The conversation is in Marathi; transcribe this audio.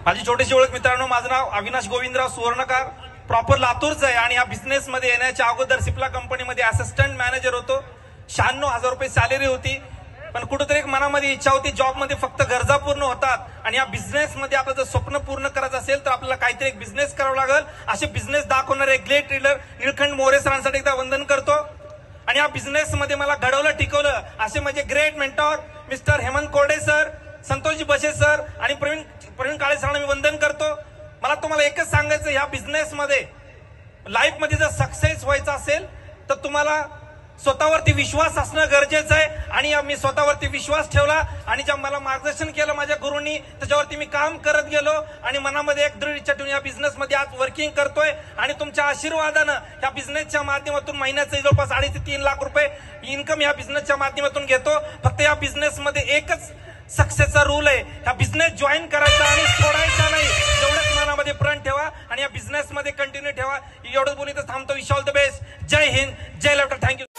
माझी छोटीशी ओळख मित्रांनो, माझं नाव अविनाश गोविंदराव सुवर्णकार, प्रॉपर लातूरचं आहे आणि या बिझनेस मध्ये येण्याच्या अगोदर सिप्ला कंपनीमध्ये असिस्टंट मॅनेजर होतो. 96,000 रुपये सॅलरी होती. पण कुठेतरी एक मनामध्ये इच्छा होती, जॉब मध्ये फक्त गरजा पूर्ण होतात आणि या बिझनेस मध्ये आपलं जर स्वप्न पूर्ण करायचं असेल तर आपल्याला काहीतरी एक बिझनेस करावं लागेल. असे बिझनेस दाखवणारे ग्रेट लीडर निळखंड मोरे सरांसाठी एकदा वंदन करतो. आणि या बिझनेस मध्ये मला घडवलं टिकवलं असे माझे ग्रेट मेंटॉर मिस्टर हेमंत कोरडे सर, संतोषजी बशे सर आणि प्रवीण काळे सरांना मी वंदन करतो. मला तुम्हाला एकच सांगायचं, ह्या बिझनेस मध्ये लाईफ मध्ये जर सक्सेस व्हायचं असेल तर तुम्हाला स्वतःवरती विश्वास असणं गरजेचं आहे. आणि मी स्वतःवरती विश्वास ठेवला आणि ज्या मला मार्गदर्शन केलं माझ्या गुरूंनी त्याच्यावरती मी काम करत गेलो आणि मनामध्ये एक दृढ इच्छा ठेवून या बिझनेस मध्ये आज वर्किंग करतोय. आणि तुमच्या आशीर्वादानं या बिझनेसच्या माध्यमातून महिन्याचे जवळपास 2.5 ते 3 लाख रुपये इन्कम या बिझनेसच्या माध्यमातून घेतो. फक्त या बिझनेस मध्ये एकच सक्सेसचा रूल आहे, हा बिझनेस जॉईन करायचा आणि सोडायचा नाही. एवढंच मनामध्ये प्रण ठेवा आणि या बिझनेस मध्ये कंटिन्यू ठेवा. एवढंच बोलून थांबतो. Wish all the best. जय हिंद, जय लवकर. थँक्यू.